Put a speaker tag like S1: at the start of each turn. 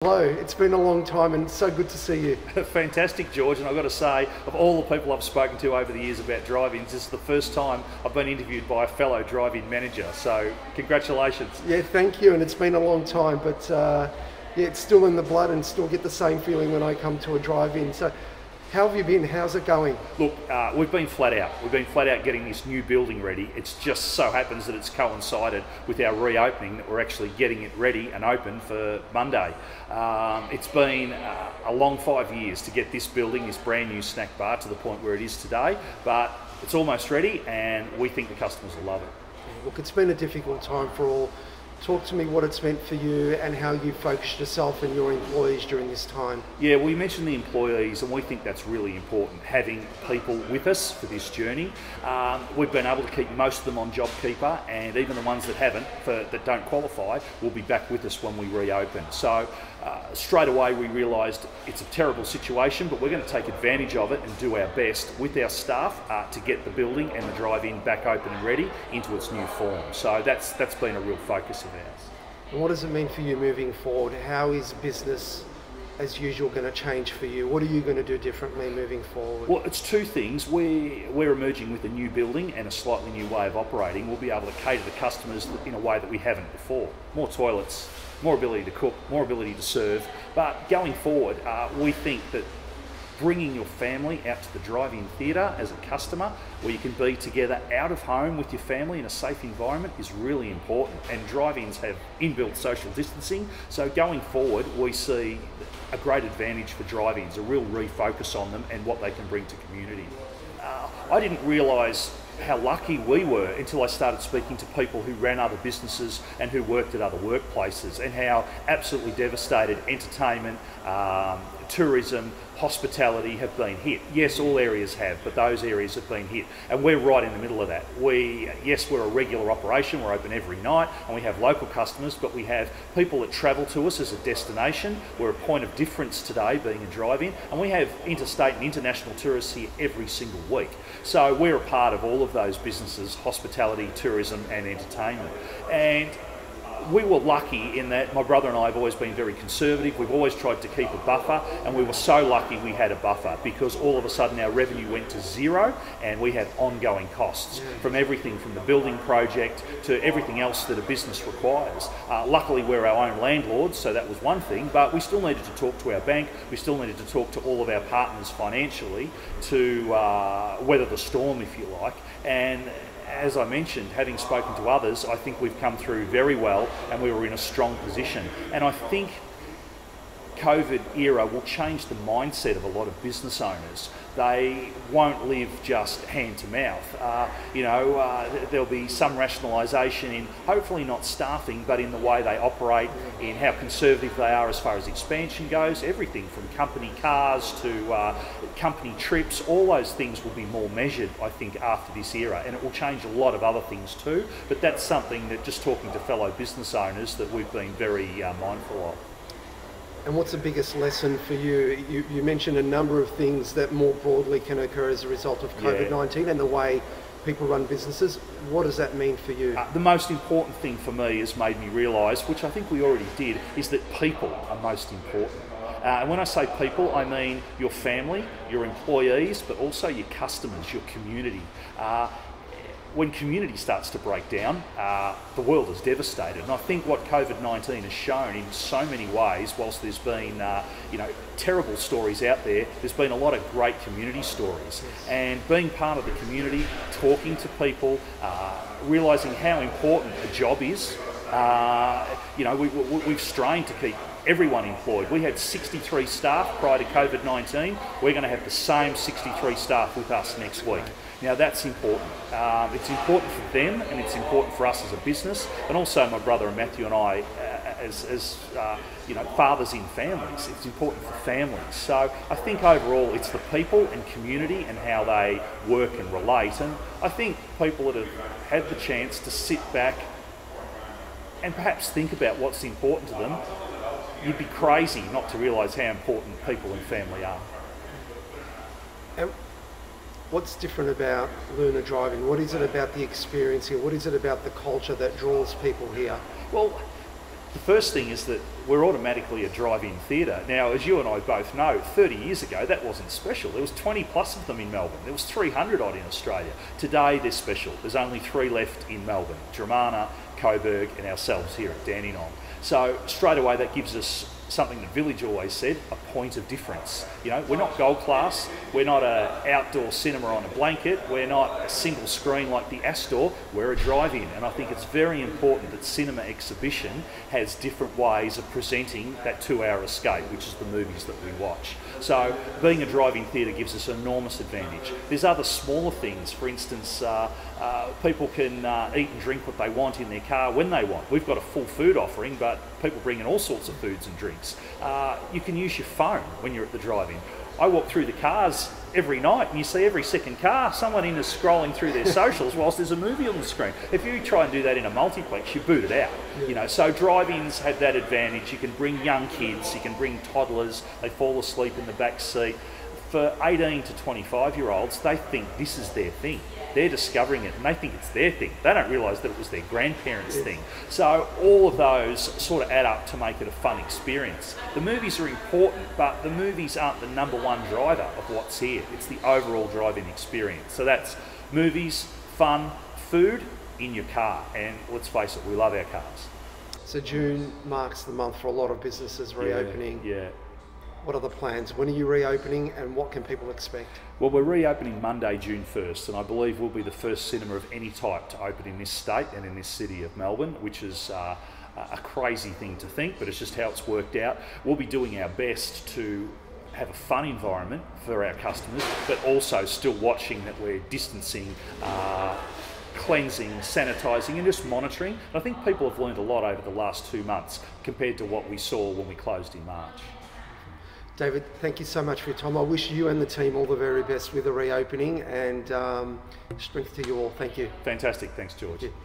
S1: Hello, it's been a long time and so good to see you.
S2: Fantastic, George, and I've got to say, of all the people I've spoken to over the years about drive-ins, this is the first time I've been interviewed by a fellow drive-in manager, so congratulations.
S1: Yeah, thank you, and it's been a long time, but yeah, it's still in the blood and still get the same feeling when I come to a drive-in. So how have you been? How's it going?
S2: Look, we've been flat out. We've been flat out getting this new building ready. It just so happens that it's coincided with our reopening that we're actually getting it ready and open for Monday. It's been a long 5 years to get this building, this brand new snack bar, to the point where it is today, but it's almost ready and we think the customers will love it.
S1: Look, it's been a difficult time for all. Talk to me what it's meant for you and how you focused yourself and your employees during this time.
S2: Yeah, we mentioned the employees and we think that's really important, having people with us for this journey. We've been able to keep most of them on JobKeeper, and even the ones that haven't, that don't qualify, will be back with us when we reopen. So straight away we realised it's a terrible situation, but we're going to take advantage of it and do our best with our staff to get the building and the drive-in back open and ready into its new form. So that's been a real focus of ours.
S1: And what does it mean for you moving forward? How is business as usual going to change for you? What are you going to do differently moving forward?
S2: Well, it's two things. We're emerging with a new building and a slightly new way of operating. We'll be able to cater to customers in a way that we haven't before. More toilets, more ability to cook, more ability to serve. But going forward, we think that bringing your family out to the drive-in theatre as a customer, where you can be together out of home with your family in a safe environment, is really important. And drive-ins have inbuilt social distancing, so going forward we see a great advantage for drive-ins, a real refocus on them and what they can bring to community. I didn't realise how lucky we were until I started speaking to people who ran other businesses and who worked at other workplaces, and how absolutely devastated entertainment, tourism, hospitality have been hit. Yes, all areas have, but those areas have been hit, and we're right in the middle of that. Yes, we're a regular operation, we're open every night, and we have local customers, but we have people that travel to us as a destination. We're a point of difference today, being a drive-in, and we have interstate and international tourists here every single week. So we're a part of all of those businesses: hospitality, tourism and entertainment. And we were lucky in that my brother and I have always been very conservative. We've always tried to keep a buffer, and we were so lucky we had a buffer, because all of a sudden our revenue went to zero and we had ongoing costs from everything from the building project to everything else that a business requires. Luckily we're our own landlords, so that was one thing, but we still needed to talk to our bank, we still needed to talk to all of our partners financially to weather the storm, if you like. And as I mentioned, having spoken to others, I think we've come through very well and we were in a strong position. And I think COVID era will change the mindset of a lot of business owners. They won't live just hand to mouth. There'll be some rationalisation in, hopefully not staffing, but in the way they operate, in how conservative they are as far as expansion goes. Everything from company cars to company trips, all those things will be more measured, I think, after this era, and it will change a lot of other things too. But that's something that, just talking to fellow business owners, that we've been very mindful of.
S1: And what's the biggest lesson for you? You mentioned a number of things that more broadly can occur as a result of COVID-19 and the way people run businesses. What does that mean for you?
S2: The most important thing for me has made me realise, which I think we already did, is that people are most important. And when I say people, I mean your family, your employees, but also your customers, your community. When community starts to break down, the world is devastated. And I think what COVID-19 has shown in so many ways, whilst there's been terrible stories out there, there's been a lot of great community stories. And being part of the community, talking to people, realising how important a job is. We've strained to keep everyone employed. We had 63 staff prior to COVID-19. We're going to have the same 63 staff with us next week. Now that's important. It's important for them, and it's important for us as a business, and also my brother and Matthew and I as fathers in families. It's important for families. So I think overall it's the people and community and how they work and relate. And I think people that have had the chance to sit back and perhaps think about what's important to them, you'd be crazy not to realise how important people and family are.
S1: And what's different about Lunar Drive-In? What is it about the experience here? What is it about the culture that draws people here?
S2: Well, The first thing is that we're automatically a drive-in theatre. Now, as you and I both know, 30 years ago, that wasn't special. There was 20 plus of them in Melbourne. There was 300 odd in Australia. Today, they're special. There's only 3 left in Melbourne: Dramana, Coburg, and ourselves here at Dandenong. So straight away, that gives us something the village always said, a point of difference. You know, we're not gold class, we're not an outdoor cinema on a blanket, we're not a single screen like the Astor, we're a drive-in. And I think it's very important that cinema exhibition has different ways of presenting that 2-hour escape, which is the movies that we watch. So being a drive-in theatre gives us an enormous advantage. There's other smaller things. For instance, people can eat and drink what they want in their car when they want. We've got a full food offering, but people bring in all sorts of foods and drinks. You can use your phone when you're at the drive-in. I walk through the cars every night and you see every second car someone in is scrolling through their socials whilst there's a movie on the screen. If you try and do that in a multiplex, you boot it out.
S1: Yeah.
S2: You know, so drive-ins have that advantage. You can bring young kids, you can bring toddlers, they fall asleep in the back seat. For 18 to 25-year-olds, they think this is their thing. They're discovering it and they think it's their thing. They don't realise that it was their grandparents' thing. So all of those sort of add up to make it a fun experience. The movies are important, but the movies aren't the #1 driver of what's here. It's the overall drive-in experience. So that's movies, fun, food in your car. And let's face it, we love our cars.
S1: So June marks the month for a lot of businesses reopening.
S2: Yeah.
S1: What are the plans? When are you reopening and what can people expect?
S2: Well, we're reopening Monday, June 1st, and I believe we'll be the first cinema of any type to open in this state and in this city of Melbourne, which is a crazy thing to think, but it's just how it's worked out. We'll be doing our best to have a fun environment for our customers, but also still watching that we're distancing, cleansing, sanitising and just monitoring. And I think people have learned a lot over the last 2 months compared to what we saw when we closed in March.
S1: David, thank you so much for your time. I wish you and the team all the very best with the reopening and strength to you all. Thank you.
S2: Fantastic. Thanks, George.
S1: Thank you.